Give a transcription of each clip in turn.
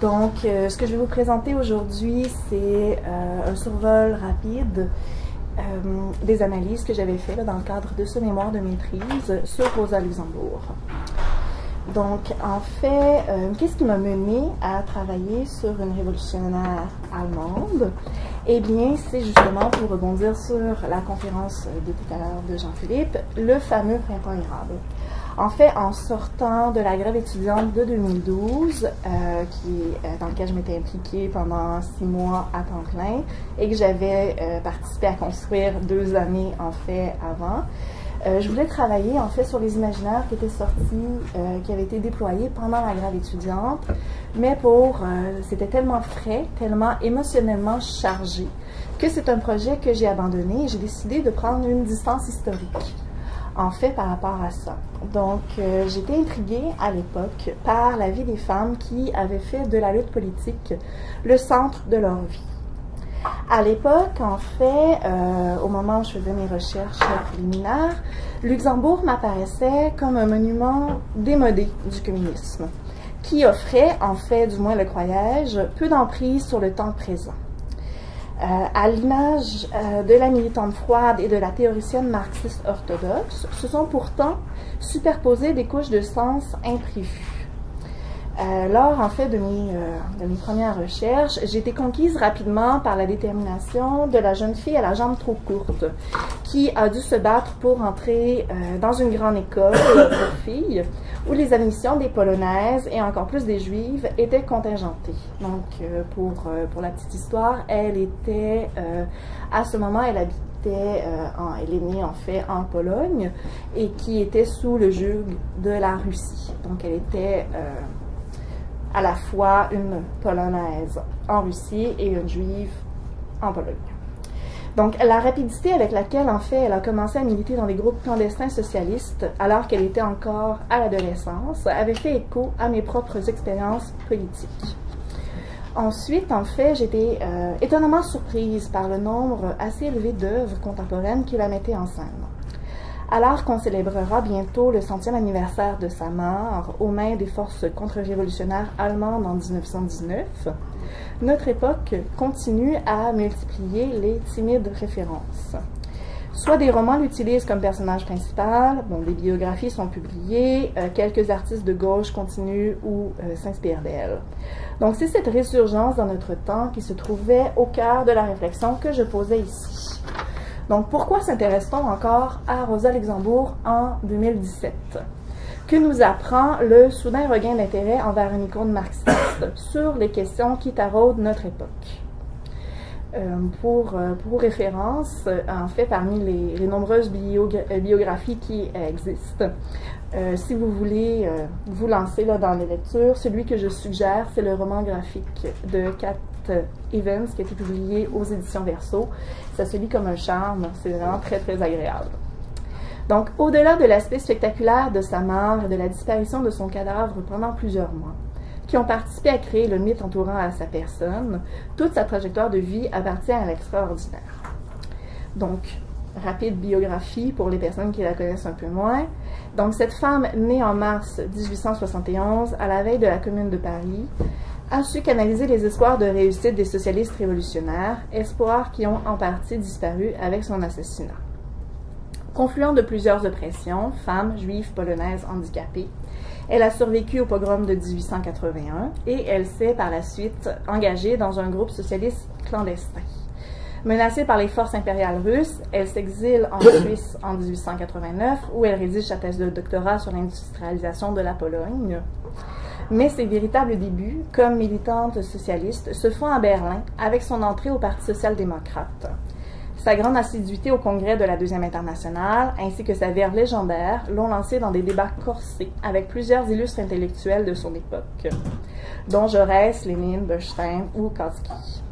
Donc, ce que je vais vous présenter aujourd'hui, c'est un survol rapide des analyses que j'avais faites dans le cadre de ce mémoire de maîtrise sur Rosa Luxembourg. Donc, en fait, qu'est-ce qui m'a mené à travailler sur une révolutionnaire allemande? Eh bien, c'est justement, pour rebondir sur la conférence de tout à l'heure de Jean-Philippe, le fameux printemps érable. En fait, en sortant de la grève étudiante de 2012, dans laquelle je m'étais impliquée pendant 6 mois à temps plein et que j'avais participé à construire 2 années, en fait, avant, je voulais travailler, en fait, sur les imaginaires qui étaient sortis, qui avaient été déployés pendant la grève étudiante, mais c'était tellement frais, tellement émotionnellement chargé, que c'est un projet que j'ai abandonné et j'ai décidé de prendre une distance historique, en fait, par rapport à ça. Donc, j'étais intriguée à l'époque par la vie des femmes qui avaient fait de la lutte politique le centre de leur vie. À l'époque, en fait, au moment où je faisais mes recherches préliminaires, Luxembourg m'apparaissait comme un monument démodé du communisme, qui offrait, en fait, du moins le croyais-je, peu d'emprise sur le temps présent. À l'image de la militante froide et de la théoricienne marxiste orthodoxe, se sont pourtant superposées des couches de sens imprévues. Lors, en fait, de mes premières recherches, j'ai été conquise rapidement par la détermination de la jeune fille à la jambe trop courte, qui a dû se battre pour entrer dans une grande école pour filles, où les admissions des Polonaises et encore plus des Juives étaient contingentées. Donc, pour la petite histoire, elle était, à ce moment, elle habitait, elle est née en fait en Pologne, et qui était sous le joug de la Russie. Donc, elle était à la fois une Polonaise en Russie et une Juive en Pologne. Donc, la rapidité avec laquelle, en fait, elle a commencé à militer dans des groupes clandestins socialistes, alors qu'elle était encore à l'adolescence, avait fait écho à mes propres expériences politiques. Ensuite, en fait, j'étais étonnamment surprise par le nombre assez élevé d'œuvres contemporaines qui la mettaient en scène. Alors qu'on célébrera bientôt le 100e anniversaire de sa mort aux mains des forces contre-révolutionnaires allemandes en 1919, notre époque continue à multiplier les timides références. Soit des romans l'utilisent comme personnage principal, des biographies sont publiées, quelques artistes de gauche continuent ou s'inspirent d'elle. Donc c'est cette résurgence dans notre temps qui se trouvait au cœur de la réflexion que je posais ici. Donc, pourquoi s'intéresse-t-on encore à Rosa Luxembourg en 2017? Que nous apprend le soudain regain d'intérêt envers une icône marxiste sur les questions qui taraudent notre époque? Pour référence, en fait, parmi les nombreuses biographies qui existent, si vous voulez vous lancer dans les lectures, celui que je suggère, c'est le roman graphique de Cat Evans, qui a été publié aux éditions Verso. Ça se lit comme un charme, c'est vraiment très, très agréable. Donc, au-delà de l'aspect spectaculaire de sa mort et de la disparition de son cadavre pendant plusieurs mois, qui ont participé à créer le mythe entourant à sa personne, toute sa trajectoire de vie appartient à l'extraordinaire. Donc, rapide biographie pour les personnes qui la connaissent un peu moins. Donc, cette femme née en mars 1871, à la veille de la Commune de Paris, a su canaliser les espoirs de réussite des socialistes révolutionnaires, espoirs qui ont en partie disparu avec son assassinat. Confluent de plusieurs oppressions, femmes, juives, polonaises, handicapées, elle a survécu au pogrom de 1881 et elle s'est par la suite engagée dans un groupe socialiste clandestin. Menacée par les forces impériales russes, elle s'exile en Suisse en 1889 où elle rédige sa thèse de doctorat sur l'industrialisation de la Pologne. Mais ses véritables débuts, comme militante socialiste, se font à Berlin avec son entrée au Parti social-démocrate. Sa grande assiduité au congrès de la Deuxième Internationale, ainsi que sa verve légendaire, l'ont lancée dans des débats corsés avec plusieurs illustres intellectuels de son époque, dont Jaurès, Lénine, Bechstein ou Kautsky.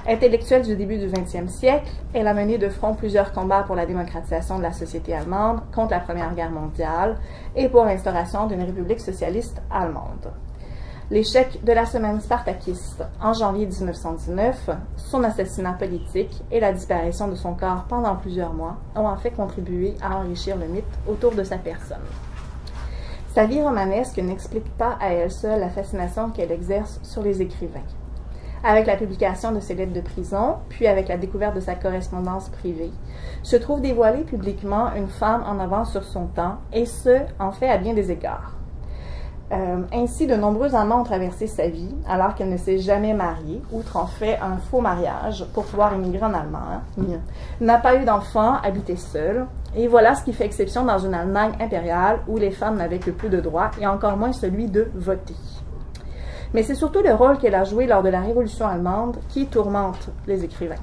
Intellectuelle du début du XXe siècle, elle a mené de front plusieurs combats pour la démocratisation de la société allemande contre la Première Guerre mondiale et pour l'instauration d'une république socialiste allemande. L'échec de la semaine spartakiste en janvier 1919, son assassinat politique et la disparition de son corps pendant plusieurs mois ont en fait contribué à enrichir le mythe autour de sa personne. Sa vie romanesque n'explique pas à elle seule la fascination qu'elle exerce sur les écrivains. Avec la publication de ses lettres de prison, puis avec la découverte de sa correspondance privée, se trouve dévoilée publiquement une femme en avance sur son temps, et ce, en fait, à bien des égards. Ainsi, de nombreux amants ont traversé sa vie, alors qu'elle ne s'est jamais mariée, outre en fait un faux mariage pour pouvoir immigrer en Allemagne, n'a pas eu d'enfant, habitait seule, et voilà ce qui fait exception dans une Allemagne impériale où les femmes n'avaient que peu de droits, et encore moins celui de voter. Mais c'est surtout le rôle qu'elle a joué lors de la Révolution allemande qui tourmente les écrivains.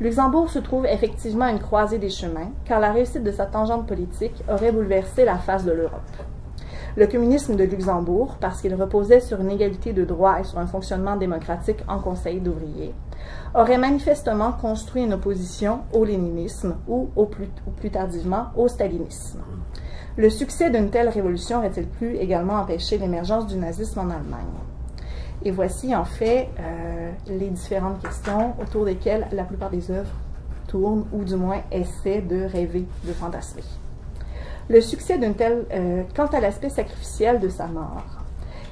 Luxembourg se trouve effectivement à une croisée des chemins, car la réussite de sa tangente politique aurait bouleversé la face de l'Europe. Le communisme de Luxembourg, parce qu'il reposait sur une égalité de droits et sur un fonctionnement démocratique en conseil d'ouvriers, aurait manifestement construit une opposition au léninisme ou plus tardivement au stalinisme. Le succès d'une telle révolution aurait-il pu également empêcher l'émergence du nazisme en Allemagne? Et voici en fait les différentes questions autour desquelles la plupart des œuvres tournent, ou du moins essaient de rêver, de fantasmer. Le succès d'une telle, quant à l'aspect sacrificiel de sa mort,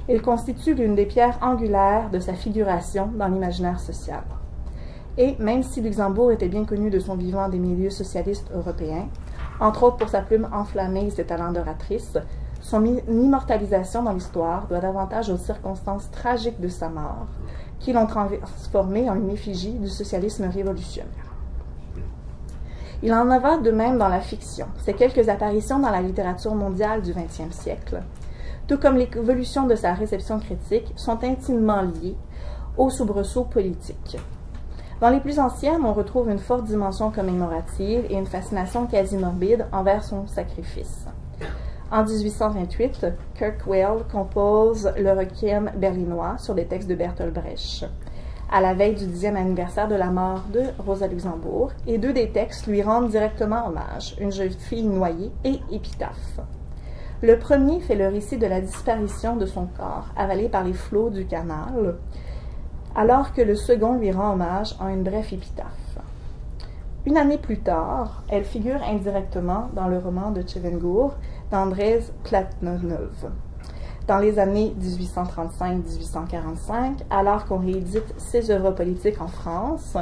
il constitue l'une des pierres angulaires de sa figuration dans l'imaginaire social. Et même si Luxembourg était bien connu de son vivant des milieux socialistes européens, entre autres pour sa plume enflammée et ses talents d'oratrice, son immortalisation dans l'histoire doit davantage aux circonstances tragiques de sa mort, qui l'ont transformé en une effigie du socialisme révolutionnaire. Il en va de même dans la fiction. Ses quelques apparitions dans la littérature mondiale du XXe siècle, tout comme l'évolution de sa réception critique, sont intimement liées aux soubresauts politiques. Dans les plus anciennes, on retrouve une forte dimension commémorative et une fascination quasi morbide envers son sacrifice. En 1828, Kurt Weill compose le Requiem berlinois sur des textes de Bertolt Brecht, à la veille du 10e anniversaire de la mort de Rosa Luxembourg, et deux des textes lui rendent directement hommage, Une jeune fille noyée et Épitaphe. Le premier fait le récit de la disparition de son corps, avalé par les flots du canal, alors que le second lui rend hommage en une brève épitaphe. Une année plus tard, elle figure indirectement dans le roman de Chevengour d'Andrzej Plатnov. Dans les années 1835-1845, alors qu'on réédite ses œuvres politiques en France,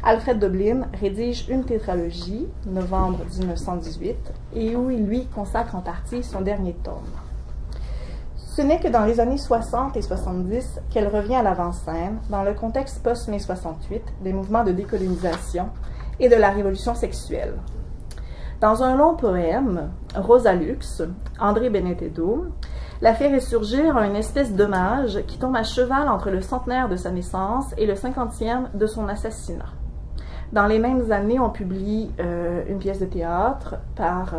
Alfred Döblin rédige une tétralogie, novembre 1918, et où il lui consacre en partie son dernier tome. Ce n'est que dans les années 60 et 70 qu'elle revient à l'avant-scène, dans le contexte post-mai 68, des mouvements de décolonisation et de la révolution sexuelle. Dans un long poème, Rosa Lux, André Benedetto la fait ressurgir à une espèce d'hommage qui tombe à cheval entre le centenaire de sa naissance et le 50e de son assassinat. Dans les mêmes années, on publie une pièce de théâtre par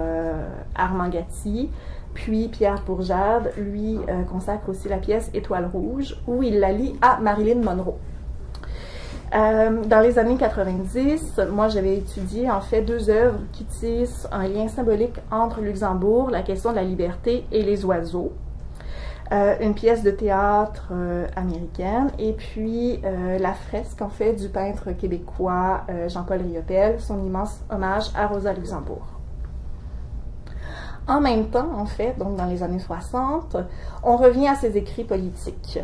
Armand Gatti, puis Pierre Bourjade lui consacre aussi la pièce Étoile rouge, où il la lie à Marilyn Monroe. Dans les années 90, moi j'avais étudié en fait deux œuvres qui tissent un lien symbolique entre Luxembourg, la question de la liberté et les oiseaux. Une pièce de théâtre américaine et puis la fresque en fait du peintre québécois Jean-Paul Riopelle, son immense hommage à Rosa Luxembourg. En même temps, en fait, donc dans les années 60, on revient à ses écrits politiques.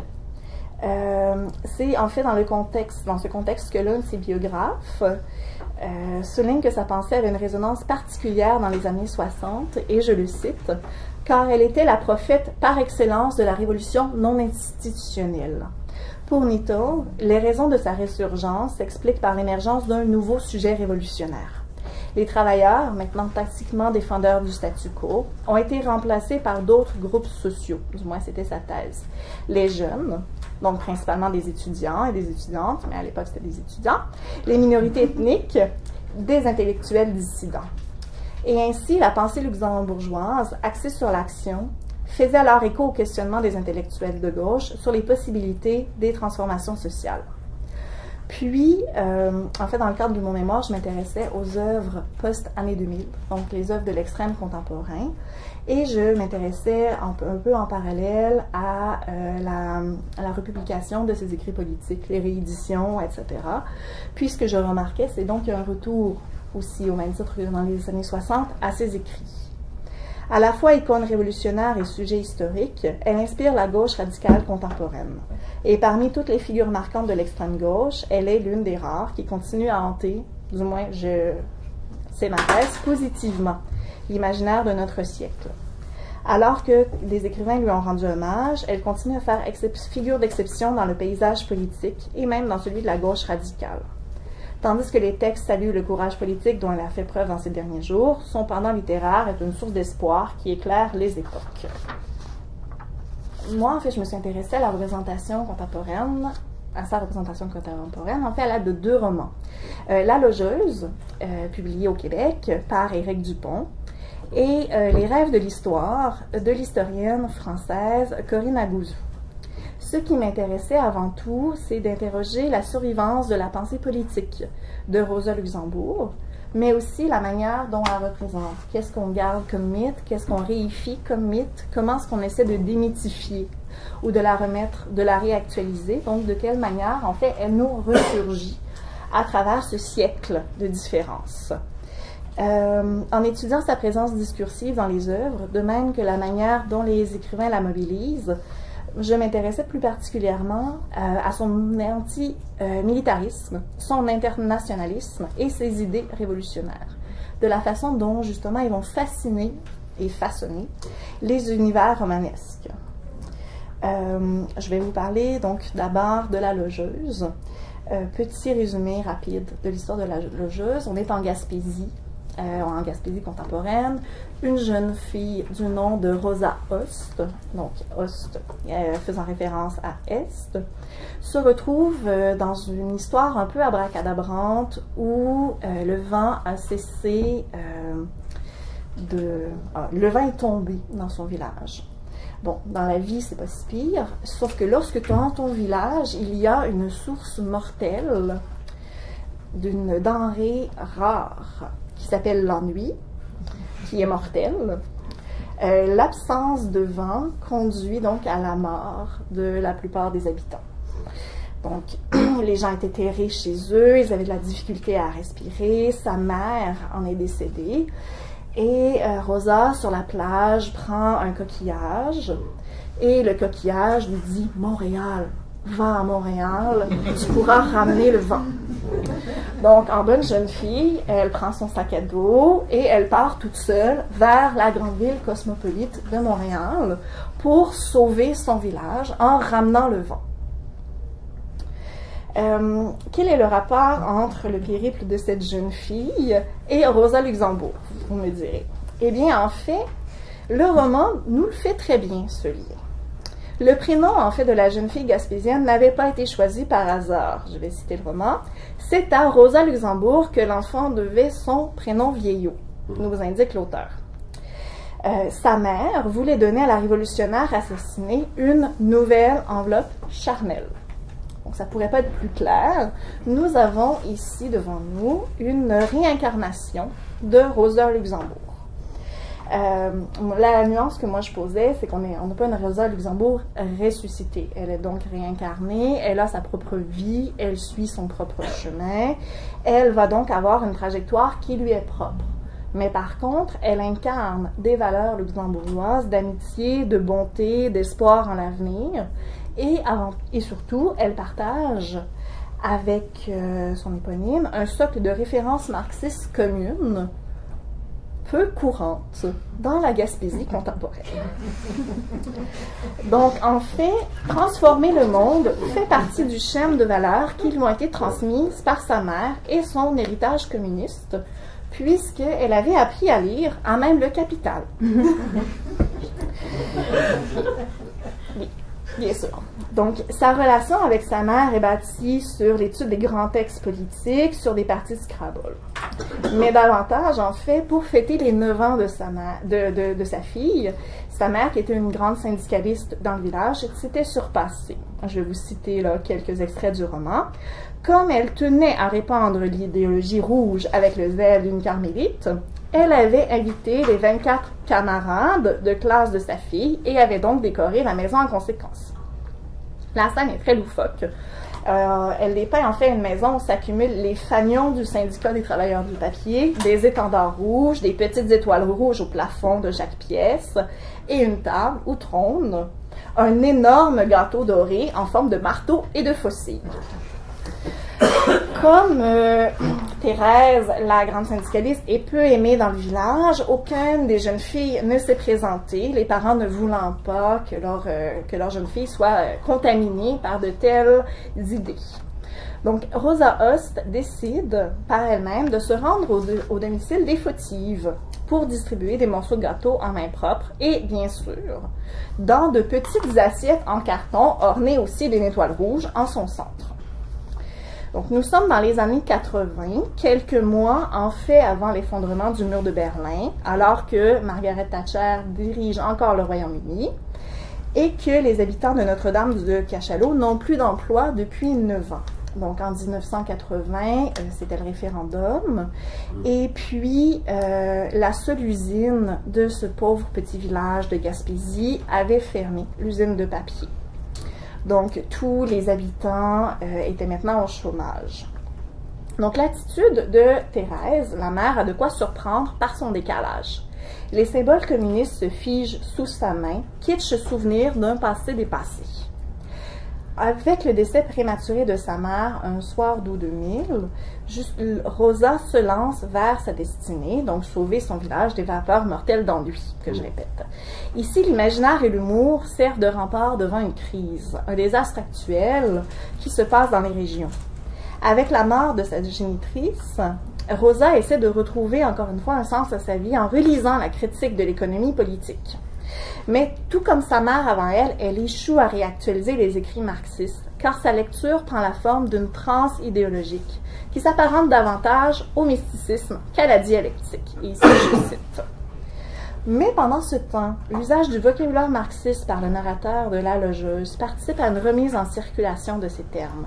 C'est en fait dans ce contexte que l'un de ses biographes souligne que sa pensée avait une résonance particulière dans les années 60, et je le cite, car elle était la prophète par excellence de la révolution non institutionnelle. Pour Neethel, les raisons de sa résurgence s'expliquent par l'émergence d'un nouveau sujet révolutionnaire. Les travailleurs, maintenant tactiquement défendeurs du statu quo, ont été remplacés par d'autres groupes sociaux, du moins c'était sa thèse. Les jeunes, donc principalement des étudiants et des étudiantes, mais à l'époque c'était des étudiants, les minorités ethniques, des intellectuels dissidents. Et ainsi, la pensée luxembourgeoise, axée sur l'action, faisait alors écho au questionnement des intellectuels de gauche sur les possibilités des transformations sociales. Puis, en fait, dans le cadre de mon mémoire, je m'intéressais aux œuvres post-année 2000, donc les œuvres de l'extrême contemporain, et je m'intéressais un peu en parallèle à la republication de ces écrits politiques, les rééditions, etc. Puis, ce que je remarquais, c'est donc qu'il y a un retour aussi, au même titre que dans les années 60, à ces écrits. À la fois icône révolutionnaire et sujet historique, elle inspire la gauche radicale contemporaine. Et parmi toutes les figures marquantes de l'extrême gauche, elle est l'une des rares qui continue à hanter, du moins c'est ma thèse, positivement l'imaginaire de notre siècle. Alors que des écrivains lui ont rendu hommage, elle continue à faire figure d'exception dans le paysage politique et même dans celui de la gauche radicale. Tandis que les textes saluent le courage politique dont elle a fait preuve dans ces derniers jours, son pendant littéraire est une source d'espoir qui éclaire les époques. Moi, en fait, je me suis intéressée à la représentation contemporaine, à sa représentation contemporaine, en fait, à l'aide de 2 romans. La Logeuse, publié au Québec par Éric Dupont, et Les rêves de l'histoire de l'historienne française Corinne Agouzou. Ce qui m'intéressait avant tout, c'est d'interroger la survivance de la pensée politique de Rosa Luxembourg, mais aussi la manière dont elle représente. Qu'est-ce qu'on garde comme mythe, qu'est-ce qu'on réifie comme mythe, comment est-ce qu'on essaie de démythifier ou de la remettre, de la réactualiser, donc de quelle manière, en fait, elle nous ressurgit à travers ce siècle de différence. En étudiant sa présence discursive dans les œuvres, de même que la manière dont les écrivains la mobilisent, je m'intéressais plus particulièrement à son anti-militarisme, son internationalisme et ses idées révolutionnaires, de la façon dont, justement, ils vont fasciner et façonner les univers romanesques. Je vais vous parler donc d'abord de La Logeuse. Petit résumé rapide de l'histoire de La Logeuse. On est en Gaspésie contemporaine. Une jeune fille du nom de Rosa Host, donc Host faisant référence à Est, se retrouve dans une histoire un peu abracadabrante où le vent a cessé le vent est tombé dans son village. Bon, dans la vie, c'est pas si pire, sauf que lorsque dans ton village, il y a une source mortelle d'une denrée rare qui s'appelle l'ennui, qui est mortelle, l'absence de vent conduit donc à la mort de la plupart des habitants. Donc, les gens étaient terrés chez eux, ils avaient de la difficulté à respirer, sa mère en est décédée, et Rosa, sur la plage, prend un coquillage, et le coquillage lui dit « Montréal, va à Montréal, tu pourras ramener le vent ». Donc, en bonne jeune fille, elle prend son sac à dos et elle part toute seule vers la grande ville cosmopolite de Montréal pour sauver son village en ramenant le vent. Quel est le rapport entre le périple de cette jeune fille et Rosa Luxembourg, vous me direz? Eh bien, en fait, le roman nous le fait très bien, ce livre. Le prénom, en fait, de la jeune fille gaspésienne n'avait pas été choisi par hasard. Je vais citer le roman. C'est à Rosa Luxembourg que l'enfant devait son prénom vieillot, nous indique l'auteur. Sa mère voulait donner à la révolutionnaire assassinée une nouvelle enveloppe charnelle. Donc, ça ne pourrait pas être plus clair. Nous avons ici devant nous une réincarnation de Rosa Luxembourg. La nuance que moi je posais, c'est qu'on n'a pas une Rosa Luxembourg ressuscitée. Elle est donc réincarnée, elle a sa propre vie, elle suit son propre chemin. Elle va donc avoir une trajectoire qui lui est propre. Mais par contre, elle incarne des valeurs luxembourgeoises d'amitié, de bonté, d'espoir en l'avenir. Et surtout, elle partage avec son éponyme un socle de références marxistes communes peu courante dans la Gaspésie contemporaine. Donc, en fait, transformer le monde fait partie du schème de valeurs qui lui ont été transmises par sa mère et son héritage communiste, puisqu'elle avait appris à lire à même le Capital. Oui, bien sûr. Donc, sa relation avec sa mère est bâtie sur l'étude des grands textes politiques, sur des parties de Scrabble. Mais davantage, en fait, pour fêter les 9 ans de sa fille, sa mère, qui était une grande syndicaliste dans le village, s'était surpassée. Je vais vous citer là, quelques extraits du roman. Comme elle tenait à répandre l'idéologie rouge avec le zèle d'une carmélite, elle avait invité les 24 camarades de classe de sa fille et avait donc décoré la maison en conséquence. La scène est très loufoque. Elle dépeint en fait une maison où s'accumulent les fanions du syndicat des travailleurs du papier, des étendards rouges, des petites étoiles rouges au plafond de chaque pièce, et une table où trône un énorme gâteau doré en forme de marteau et de faucille. Comme Thérèse, la grande syndicaliste, est peu aimée dans le village, aucune des jeunes filles ne s'est présentée, les parents ne voulant pas que leur jeune fille soit contaminée par de telles idées. Donc, Rosa Host décide par elle-même de se rendre au domicile des fautives pour distribuer des morceaux de gâteau en main propre et, bien sûr, dans de petites assiettes en carton ornées aussi d'une étoile rouge en son centre. Donc, nous sommes dans les années 80, quelques mois en fait avant l'effondrement du mur de Berlin, alors que Margaret Thatcher dirige encore le Royaume-Uni et que les habitants de Notre-Dame de Cachalot n'ont plus d'emploi depuis 9 ans. Donc, en 1980, c'était le référendum. Et puis, la seule usine de ce pauvre petit village de Gaspésie avait fermé, l'usine de papier. Donc, tous les habitants étaient maintenant au chômage. Donc, l'attitude de Thérèse, la mère, a de quoi surprendre par son décalage. Les symboles communistes se figent sous sa main, kitsch souvenir d'un passé dépassé. Avec le décès prématuré de sa mère un soir d'août 2000, Rosa se lance vers sa destinée, donc sauver son village des vapeurs mortelles d'ennui, que je répète. Ici, l'imaginaire et l'humour servent de rempart devant une crise, un désastre actuel qui se passe dans les régions. Avec la mort de sa génitrice, Rosa essaie de retrouver encore une fois un sens à sa vie en relisant la critique de l'économie politique. Mais tout comme sa mère avant elle, elle échoue à réactualiser les écrits marxistes, car sa lecture prend la forme d'une transe idéologique qui s'apparente davantage au mysticisme qu'à la dialectique. Et ici, je cite. Mais pendant ce temps, l'usage du vocabulaire marxiste par le narrateur de La Logeuse participe à une remise en circulation de ces termes.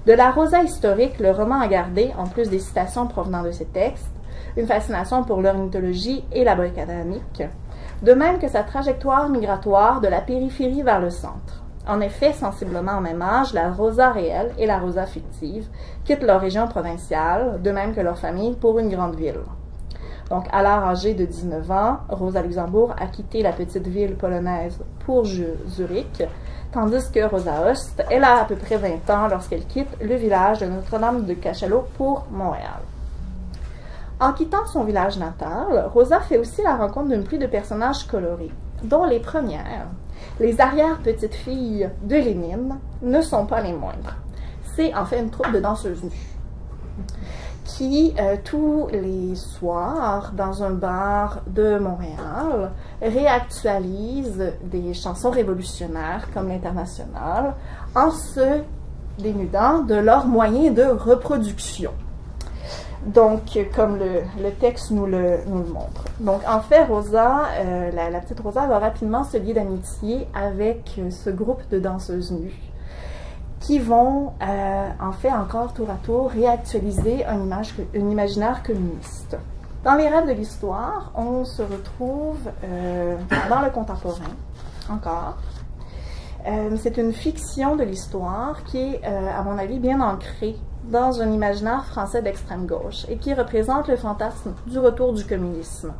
De la Rosa historique, le roman a gardé, en plus des citations provenant de ses textes, une fascination pour l'ornithologie et la botanique, de même que sa trajectoire migratoire de la périphérie vers le centre. En effet, sensiblement au même âge, la Rosa réelle et la Rosa fictive quittent leur région provinciale, de même que leur famille, pour une grande ville. Donc, à l'âge âgée de 19 ans, Rosa Luxembourg a quitté la petite ville polonaise pour Zurich, tandis que Rosa Host, elle a à peu près 20 ans lorsqu'elle quitte le village de Notre-Dame de Cachalot pour Montréal. En quittant son village natal, Rosa fait aussi la rencontre d'une pluie de personnages colorés, dont les premières, les arrière-petites-filles de Lénine, ne sont pas les moindres. C'est en fait une troupe de danseuses nues qui, tous les soirs, dans un bar de Montréal, réactualise des chansons révolutionnaires comme l'Internationale en se dénudant de leurs moyens de reproduction. Donc, comme le texte nous le montre. Donc, en fait, Rosa, la petite Rosa va rapidement se lier d'amitié avec ce groupe de danseuses nues qui vont, en fait, encore tour à tour, réactualiser un imaginaire communiste. Dans les rêves de l'histoire, on se retrouve dans le contemporain, encore. C'est une fiction de l'histoire qui est, à mon avis, bien ancrée dans un imaginaire français d'extrême gauche et qui représente le fantasme du retour du communisme.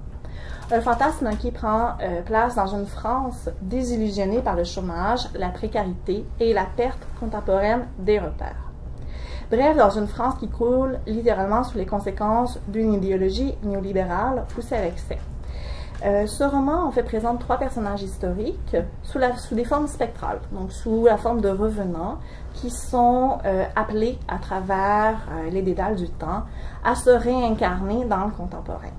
Un fantasme qui prend place dans une France désillusionnée par le chômage, la précarité et la perte contemporaine des repères. Bref, dans une France qui coule littéralement sous les conséquences d'une idéologie néolibérale poussée à l'excès. Ce roman, en fait, présente 3 personnages historiques sous des formes spectrales, donc sous la forme de revenants qui sont appelés à travers les dédales du temps à se réincarner dans le contemporain.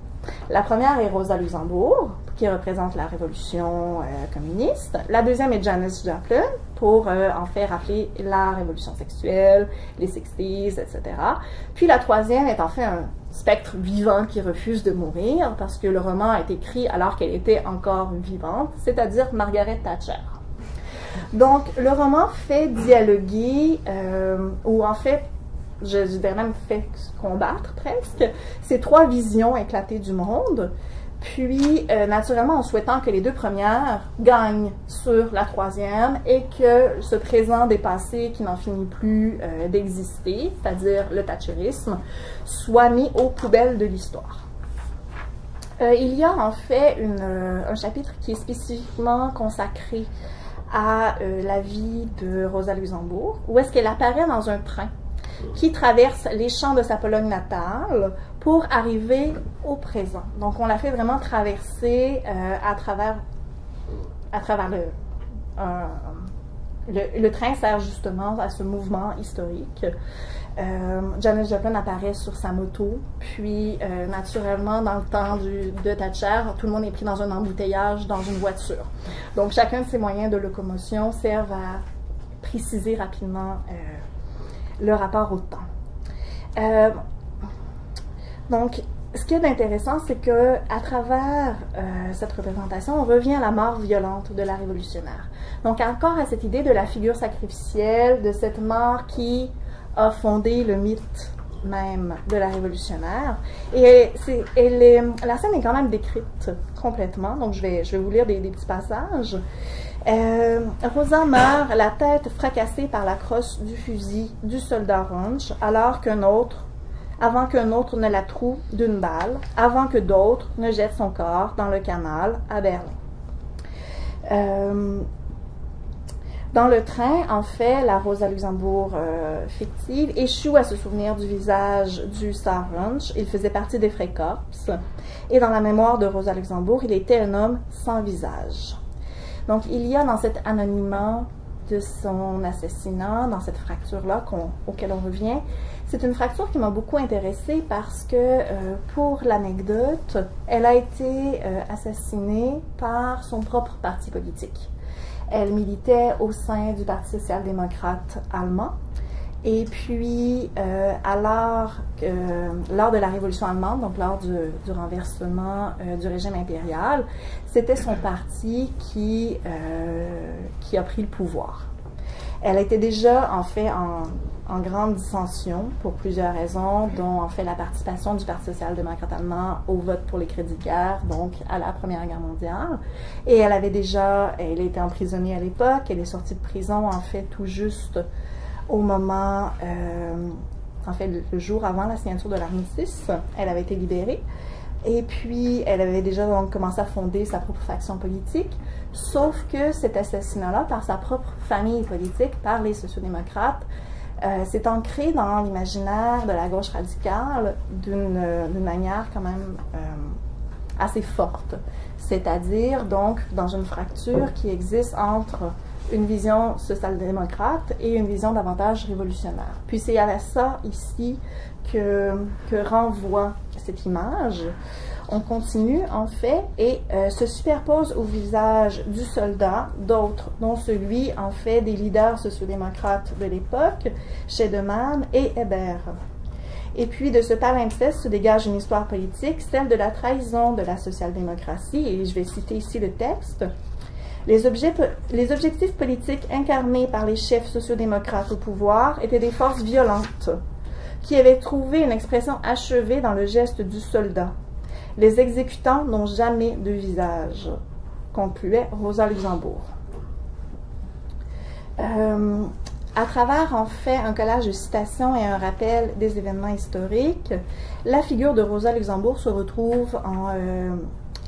La première est Rosa Luxembourg, qui représente la révolution communiste. La deuxième est Janis Joplin, pour en fait rappeler la révolution sexuelle, les 60s, etc. Puis la troisième est en fait un spectre vivant qui refuse de mourir, parce que le roman a été écrit alors qu'elle était encore vivante, c'est-à-dire Margaret Thatcher. Donc, le roman fait dialoguer, ou en fait, je dirais même fait combattre presque, ces 3 visions éclatées du monde, puis naturellement en souhaitant que les deux premières gagnent sur la troisième et que ce présent dépassé qui n'en finit plus d'exister, c'est-à-dire le thatcherisme, soit mis aux poubelles de l'histoire. Il y a en fait un chapitre qui est spécifiquement consacré à la vie de Rosa Luxembourg, où est-ce qu'elle apparaît dans un train qui traverse les champs de sa Pologne natale pour arriver au présent. Donc on la fait vraiment traverser à travers le train sert justement à ce mouvement historique. Janis Joplin apparaît sur sa moto, puis naturellement dans le temps de Thatcher, tout le monde est pris dans un embouteillage dans une voiture. Donc chacun de ces moyens de locomotion servent à préciser rapidement le rapport au temps. Donc ce qui est intéressant, c'est que à travers cette représentation, on revient à la mort violente de la révolutionnaire. Donc encore à cette idée de la figure sacrificielle, de cette mort qui a fondé le mythe même de la révolutionnaire. Et la scène est quand même décrite complètement, donc je vais vous lire des petits passages. Rosa meurt, la tête fracassée par la crosse du fusil du soldat Runge, avant qu'un autre ne la troue d'une balle, avant que d'autres ne jettent son corps dans le canal à Berlin. Dans le train, en fait, la Rosa Luxembourg fictive échoue à se souvenir du visage du Sar Runge. Il faisait partie des Freikorps. Et dans la mémoire de Rosa Luxembourg, il était un homme sans visage. Donc, il y a dans cet anonymat de son assassinat, dans cette fracture-là auquel on revient, c'est une fracture qui m'a beaucoup intéressée parce que, pour l'anecdote, elle a été assassinée par son propre parti politique. Elle militait au sein du Parti social-démocrate allemand. Et puis, lors de la Révolution allemande, donc lors du renversement du régime impérial, c'était son parti qui a pris le pouvoir. Elle était déjà, en fait, en grande dissension pour plusieurs raisons, dont, en fait, la participation du Parti social-démocrate allemand au vote pour les crédits de guerre, donc à la Première Guerre mondiale. Et elle était emprisonnée à l'époque, elle est sortie de prison, en fait, tout juste au moment, en fait, le jour avant la signature de l'armistice. Elle avait été libérée. Et puis, elle avait déjà donc commencé à fonder sa propre faction politique, sauf que cet assassinat-là, par sa propre famille politique, par les sociodémocrates, s'est ancré dans l'imaginaire de la gauche radicale d'une manière quand même assez forte. C'est-à-dire, donc, dans une fracture qui existe entre une vision social-démocrate et une vision davantage révolutionnaire. Puis c'est à ça, ici, que renvoie cette image. On continue, en fait, et se superpose au visage du soldat d'autres, dont celui, en fait, des leaders sociodémocrates de l'époque, Scheidemann et Hébert. Et puis, de ce palimpseste se dégage une histoire politique, celle de la trahison de la social-démocratie, et je vais citer ici le texte. Les objectifs politiques incarnés par les chefs sociodémocrates au pouvoir étaient des forces violentes qui avaient trouvé une expression achevée dans le geste du soldat. Les exécutants n'ont jamais de visage, concluait Rosa Luxembourg. À travers, en fait, un collage de citations et un rappel des événements historiques, la figure de Rosa Luxembourg se retrouve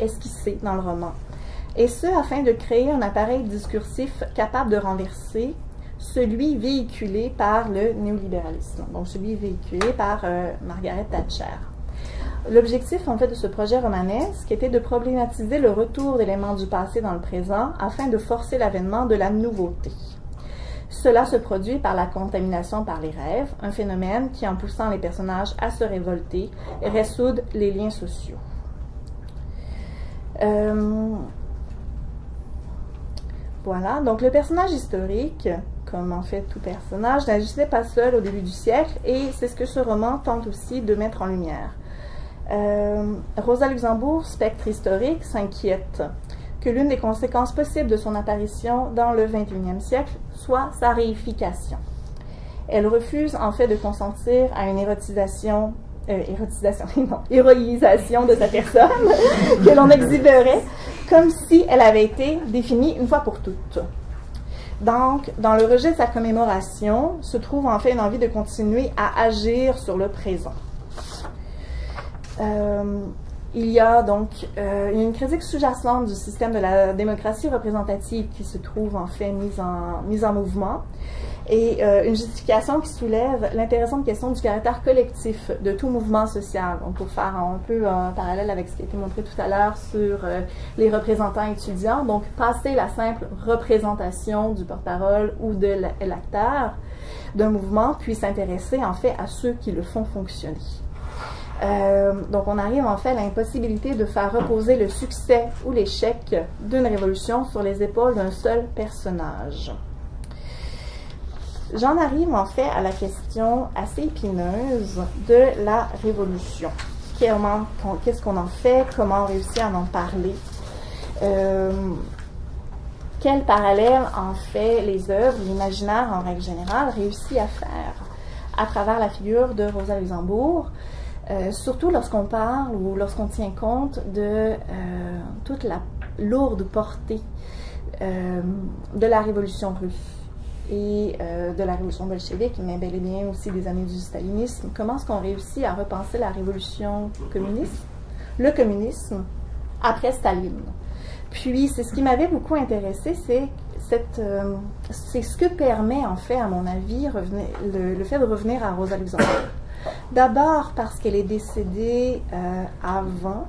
esquissée dans le roman. Et ce, afin de créer un appareil discursif capable de renverser celui véhiculé par le néolibéralisme, donc celui véhiculé par Margaret Thatcher. L'objectif, en fait, de ce projet romanesque était de problématiser le retour d'éléments du passé dans le présent afin de forcer l'avènement de la nouveauté. Cela se produit par la contamination par les rêves, un phénomène qui, en poussant les personnages à se révolter, ressoude les liens sociaux. Voilà, donc le personnage historique, comme en fait tout personnage, n'agissait pas seul au début du siècle, et c'est ce que ce roman tente aussi de mettre en lumière. Rosa Luxembourg, spectre historique, s'inquiète que l'une des conséquences possibles de son apparition dans le XXIe siècle soit sa réification. Elle refuse en fait de consentir à une érotisation héroïsation de sa personne, que l'on exhiberait comme si elle avait été définie une fois pour toutes. Donc, dans le rejet de sa commémoration, se trouve en fait une envie de continuer à agir sur le présent. Il y a donc une critique sous-jacente du système de la démocratie représentative qui se trouve en fait mise en mouvement, et une justification qui soulève l'intéressante question du caractère collectif de tout mouvement social. Donc, pour faire un peu un parallèle avec ce qui a été montré tout à l'heure sur les représentants étudiants, donc passer la simple représentation du porte-parole ou de l'acteur d'un mouvement, puis s'intéresser en fait à ceux qui le font fonctionner. Donc, on arrive en fait à l'impossibilité de faire reposer le succès ou l'échec d'une révolution sur les épaules d'un seul personnage. J'en arrive en fait à la question assez épineuse de la révolution. Qu'est-ce qu'on en fait? Comment on réussit à en parler? Quel parallèle en fait les œuvres, l'imaginaire en règle générale réussit à faire à travers la figure de Rosa Luxembourg? Surtout lorsqu'on parle ou lorsqu'on tient compte de toute la lourde portée de la révolution russe et de la révolution bolchevique, mais bel et bien aussi des années du stalinisme. Comment est-ce qu'on réussit à repenser la révolution communiste, le communisme, après Staline? Puis, c'est ce qui m'avait beaucoup intéressé, c'est ce que permet, en fait, à mon avis, le fait de revenir à Rosa Luxembourg. D'abord parce qu'elle est décédée avant,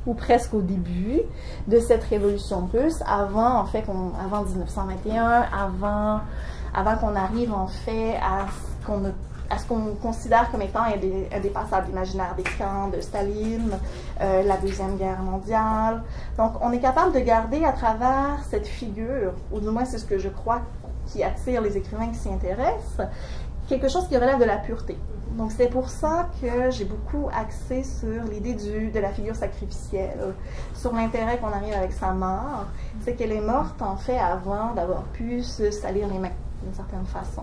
ou presque au début, de cette révolution russe, avant, en fait, avant 1921, avant qu'on arrive, en fait, à ce qu'on considère comme étant indépassable, l'imaginaire des camps de Staline, la Deuxième Guerre mondiale. Donc, on est capable de garder à travers cette figure, ou du moins c'est ce que je crois qui attire les écrivains qui s'y intéressent, quelque chose qui relève de la pureté. Donc, c'est pour ça que j'ai beaucoup axé sur l'idée de la figure sacrificielle, sur l'intérêt qu'on arrive avec sa mort. C'est qu'elle est morte, en fait, avant d'avoir pu se salir les mains, d'une certaine façon.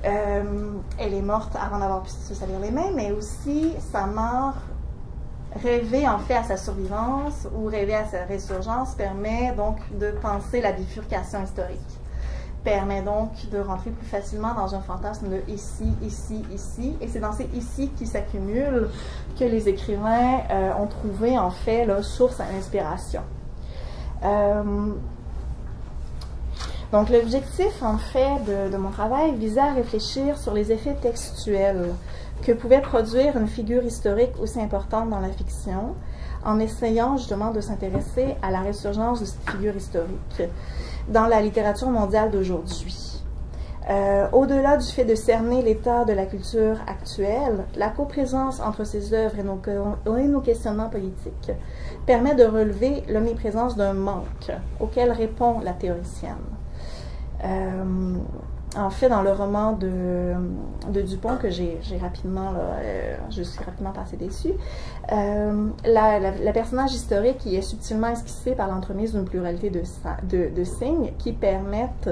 Elle est morte avant d'avoir pu se salir les mains, mais aussi sa mort, rêver en fait à sa survivance ou rêver à sa résurgence, permet donc de penser la bifurcation historique. Permet donc de rentrer plus facilement dans un fantasme de ici, ici, ici. Et c'est dans ces ici qui s'accumulent que les écrivains ont trouvé en fait là, source à l'inspiration. Donc l'objectif en fait de mon travail visait à réfléchir sur les effets textuels que pouvait produire une figure historique aussi importante dans la fiction, en essayant justement de s'intéresser à la résurgence de cette figure historique dans la littérature mondiale d'aujourd'hui. Au-delà du fait de cerner l'état de la culture actuelle, la coprésence entre ces œuvres et nos questionnements politiques permet de relever l'omniprésence d'un manque auquel répond la théoricienne. En fait, dans le roman de Dupont, que j'ai rapidement, je suis rapidement passée dessus, la personnage historique qui est subtilement esquissée par l'entremise d'une pluralité de signes qui permettent,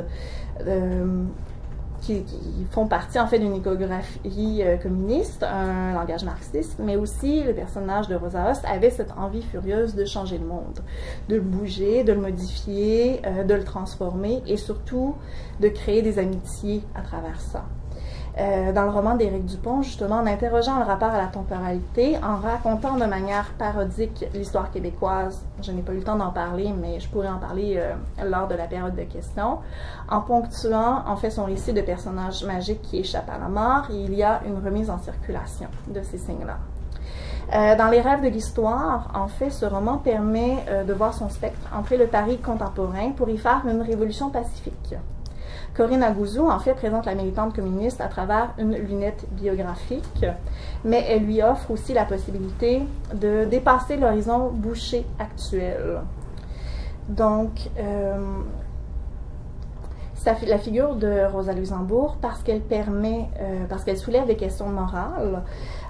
qui font partie en fait d'une iconographie communiste, un langage marxiste, mais aussi le personnage de Rosa Host avait cette envie furieuse de changer le monde, de le bouger, de le modifier, de le transformer et surtout de créer des amitiés à travers ça. Dans le roman d'Éric Dupont, justement, en interrogeant le rapport à la temporalité, en racontant de manière parodique l'histoire québécoise, je n'ai pas eu le temps d'en parler, mais je pourrais en parler lors de la période de questions, en ponctuant en fait son récit de personnages magiques qui échappent à la mort, il y a une remise en circulation de ces signes-là. Dans Les rêves de l'histoire, en fait, ce roman permet de voir son spectre entrer le Paris contemporain pour y faire une révolution pacifique. Corinne Agouzou, en fait, présente la militante communiste à travers une lunette biographique, mais elle lui offre aussi la possibilité de dépasser l'horizon bouché actuel. Donc, la figure de Rosa Luxembourg, parce qu'elle soulève des questions morales,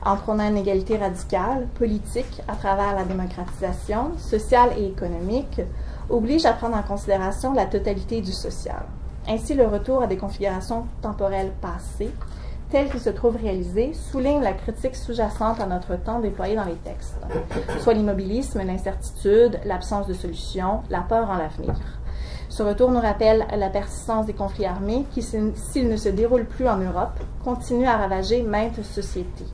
en prônant une égalité radicale, politique, à travers la démocratisation, sociale et économique, oblige à prendre en considération la totalité du social. Ainsi, le retour à des configurations temporelles passées tel qu'il se trouve réalisé, souligne la critique sous-jacente à notre temps déployée dans les textes, soit l'immobilisme, l'incertitude, l'absence de solution, la peur en l'avenir. Ce retour nous rappelle la persistance des conflits armés qui, s'ils ne se déroulent plus en Europe, continuent à ravager maintes sociétés.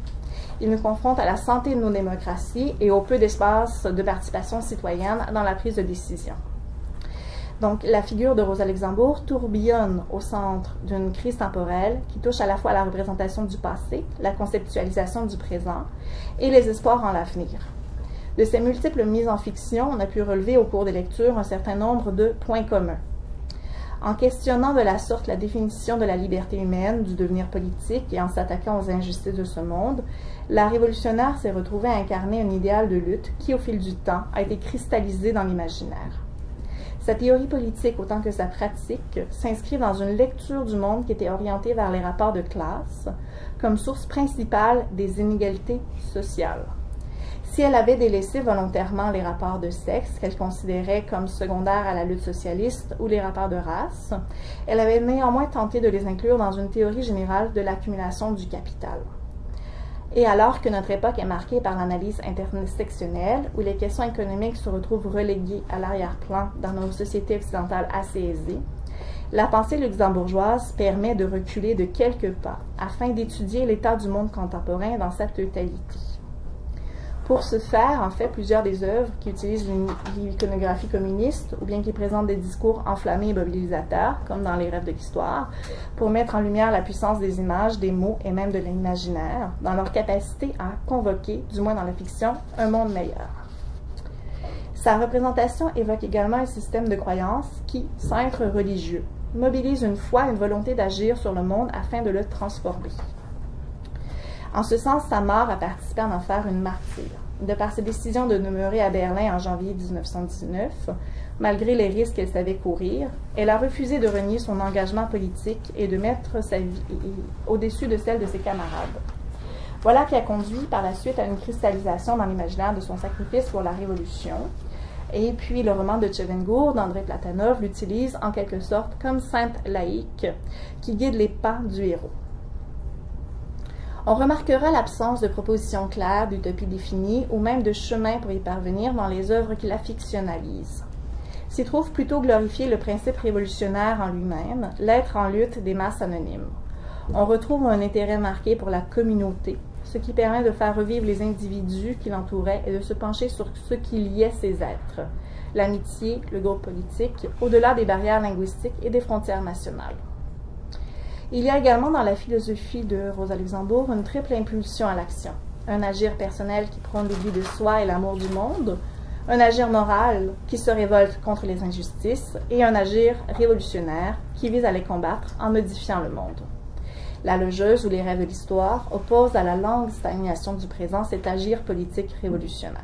Il nous confronte à la santé de nos démocraties et au peu d'espace de participation citoyenne dans la prise de décision. Donc, la figure de Rosa Luxembourg tourbillonne au centre d'une crise temporelle qui touche à la fois à la représentation du passé, la conceptualisation du présent et les espoirs en l'avenir. De ces multiples mises en fiction, on a pu relever au cours des lectures un certain nombre de points communs. En questionnant de la sorte la définition de la liberté humaine, du devenir politique et en s'attaquant aux injustices de ce monde, la révolutionnaire s'est retrouvée à incarner un idéal de lutte qui, au fil du temps, a été cristallisé dans l'imaginaire. Sa théorie politique, autant que sa pratique, s'inscrit dans une lecture du monde qui était orientée vers les rapports de classe comme source principale des inégalités sociales. Si elle avait délaissé volontairement les rapports de sexe qu'elle considérait comme secondaires à la lutte socialiste ou les rapports de race, elle avait néanmoins tenté de les inclure dans une théorie générale de l'accumulation du capital. Et alors que notre époque est marquée par l'analyse intersectionnelle, où les questions économiques se retrouvent reléguées à l'arrière-plan dans nos sociétés occidentales assez aisées, la pensée luxembourgeoise permet de reculer de quelques pas afin d'étudier l'état du monde contemporain dans sa totalité. Pour ce faire, en fait, plusieurs des œuvres qui utilisent l'iconographie communiste ou bien qui présentent des discours enflammés et mobilisateurs, comme dans Les Rêves de l'Histoire, pour mettre en lumière la puissance des images, des mots et même de l'imaginaire, dans leur capacité à convoquer, du moins dans la fiction, un monde meilleur. Sa représentation évoque également un système de croyances qui, sans être religieux, mobilise une foi et une volonté d'agir sur le monde afin de le transformer. En ce sens, sa mort a participé à en faire une martyre. De par ses décisions de demeurer à Berlin en janvier 1919, malgré les risques qu'elle savait courir, elle a refusé de renier son engagement politique et de mettre sa vie au-dessus de celle de ses camarades. Voilà qui a conduit par la suite à une cristallisation dans l'imaginaire de son sacrifice pour la Révolution. Et puis le roman de Tchevengour d'André Platonov l'utilise en quelque sorte comme sainte laïque qui guide les pas du héros. On remarquera l'absence de propositions claires, d'utopies définies ou même de chemin pour y parvenir dans les œuvres qui la fictionnalisent. S'y trouve plutôt glorifié le principe révolutionnaire en lui-même, l'être en lutte des masses anonymes. On retrouve un intérêt marqué pour la communauté, ce qui permet de faire revivre les individus qui l'entouraient et de se pencher sur ce qui liait ces êtres, l'amitié, le groupe politique, au-delà des barrières linguistiques et des frontières nationales. Il y a également dans la philosophie de Rosa Luxembourg une triple impulsion à l'action. Un agir personnel qui prône l'oubli de soi et l'amour du monde, un agir moral qui se révolte contre les injustices et un agir révolutionnaire qui vise à les combattre en modifiant le monde. La Logeuse ou les Rêves de l'Histoire opposent à la longue stagnation du présent cet agir politique révolutionnaire.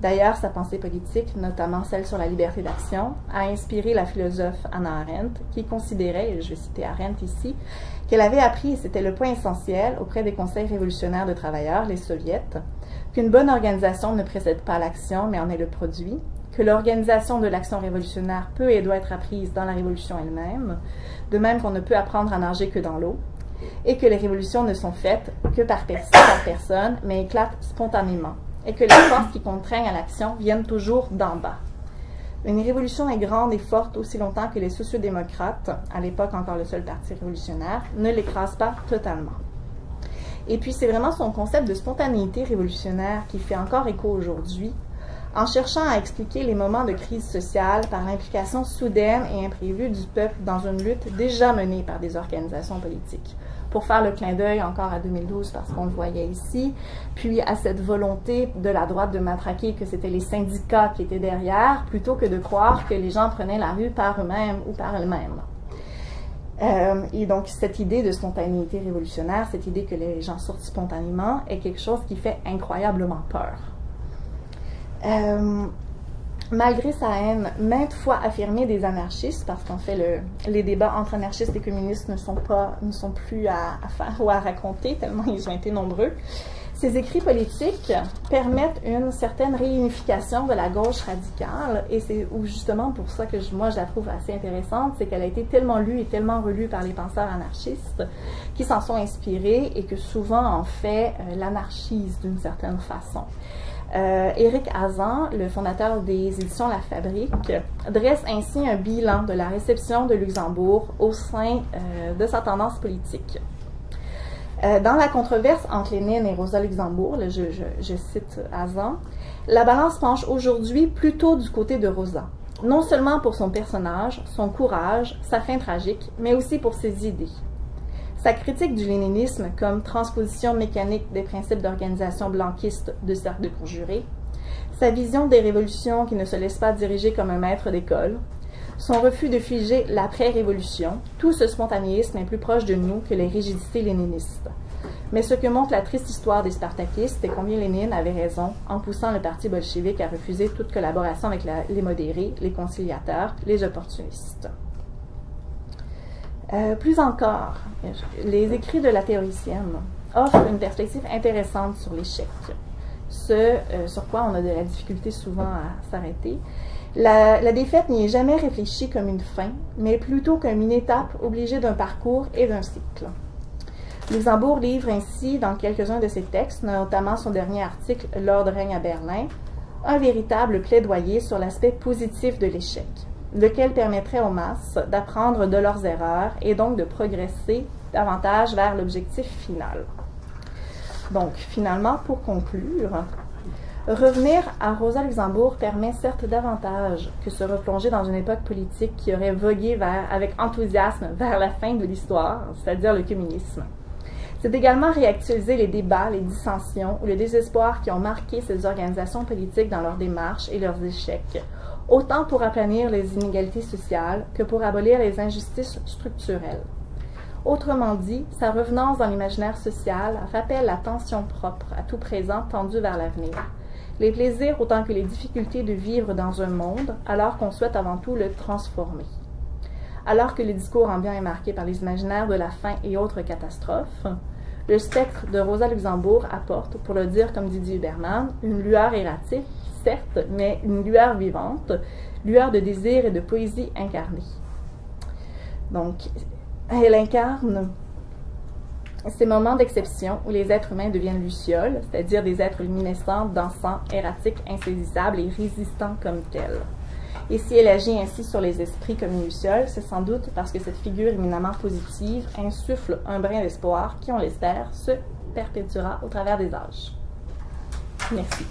D'ailleurs, sa pensée politique, notamment celle sur la liberté d'action, a inspiré la philosophe Hannah Arendt, qui considérait, et je vais citer Arendt ici, qu'elle avait appris, et c'était le point essentiel, auprès des conseils révolutionnaires de travailleurs, les soviets, qu'une bonne organisation ne précède pas l'action, mais en est le produit, que l'organisation de l'action révolutionnaire peut et doit être apprise dans la révolution elle-même, de même qu'on ne peut apprendre à nager que dans l'eau, et que les révolutions ne sont faites que par personne, mais éclatent spontanément, et que les forces qui contraignent à l'action viennent toujours d'en bas. Une révolution est grande et forte aussi longtemps que les sociodémocrates, à l'époque encore le seul parti révolutionnaire, ne l'écrasent pas totalement. Et puis c'est vraiment son concept de spontanéité révolutionnaire qui fait encore écho aujourd'hui, en cherchant à expliquer les moments de crise sociale par l'implication soudaine et imprévue du peuple dans une lutte déjà menée par des organisations politiques. Pour faire le clin d'œil encore à 2012, parce qu'on le voyait ici, puis à cette volonté de la droite de matraquer que c'était les syndicats qui étaient derrière, plutôt que de croire que les gens prenaient la rue par eux-mêmes ou par elles-mêmes. Et donc, cette idée de spontanéité révolutionnaire, cette idée que les gens sortent spontanément, est quelque chose qui fait incroyablement peur. Malgré sa haine maintes fois affirmée des anarchistes, parce qu'en fait les débats entre anarchistes et communistes ne sont plus à faire ou à raconter, tellement ils ont été nombreux, Ces écrits politiques permettent une certaine réunification de la gauche radicale, et c'est justement pour ça que moi je la trouve assez intéressante, c'est qu'elle a été tellement lue et tellement relue par les penseurs anarchistes qui s'en sont inspirés et que souvent en fait l'anarchisent d'une certaine façon. Éric Hazan, le fondateur des éditions La Fabrique, dresse ainsi un bilan de la réception de Luxembourg au sein de sa tendance politique. Dans la controverse entre Lénine et Rosa Luxembourg, là, je cite Hazan, la balance penche aujourd'hui plutôt du côté de Rosa, non seulement pour son personnage, son courage, sa fin tragique, mais aussi pour ses idées. Sa critique du léninisme comme transposition mécanique des principes d'organisation blanquiste de cercle de conjurés, sa vision des révolutions qui ne se laissent pas diriger comme un maître d'école, son refus de figer l'après-révolution, tout ce spontanéisme est plus proche de nous que les rigidités léninistes. Mais ce que montre la triste histoire des spartakistes est combien Lénine avait raison en poussant le parti bolchevique à refuser toute collaboration avec les modérés, les conciliateurs, les opportunistes. Plus encore, les écrits de la théoricienne offrent une perspective intéressante sur l'échec, ce sur quoi on a de la difficulté souvent à s'arrêter. La défaite n'y est jamais réfléchie comme une fin, mais plutôt comme une étape obligée d'un parcours et d'un cycle. Luxembourg livre ainsi, dans quelques-uns de ses textes, notamment son dernier article « L'ordre règne à Berlin », un véritable plaidoyer sur l'aspect positif de l'échec, lequel permettrait aux masses d'apprendre de leurs erreurs et donc de progresser davantage vers l'objectif final. Donc, finalement, pour conclure, revenir à Rosa Luxembourg permet certes davantage que se replonger dans une époque politique qui aurait vogué avec enthousiasme vers la fin de l'histoire, c'est-à-dire le communisme. C'est également réactualiser les débats, les dissensions ou le désespoir qui ont marqué ces organisations politiques dans leurs démarches et leurs échecs, autant pour aplanir les inégalités sociales que pour abolir les injustices structurelles. Autrement dit, sa revenance dans l'imaginaire social rappelle la tension propre à tout présent tendue vers l'avenir. Les plaisirs autant que les difficultés de vivre dans un monde alors qu'on souhaite avant tout le transformer. Alors que le discours ambiant est marqué par les imaginaires de la faim et autres catastrophes, le spectre de Rosa Luxembourg apporte, pour le dire comme Didier Huberman, une lueur erratique, certes, mais une lueur vivante, lueur de désir et de poésie incarnée. Donc, elle incarne ces moments d'exception où les êtres humains deviennent lucioles, c'est-à-dire des êtres luminescents, dansants, erratiques, insaisissables et résistants comme tels. Et si elle agit ainsi sur les esprits comme une luciole, c'est sans doute parce que cette figure éminemment positive insuffle un brin d'espoir qui, on l'espère, se perpétuera au travers des âges. Merci.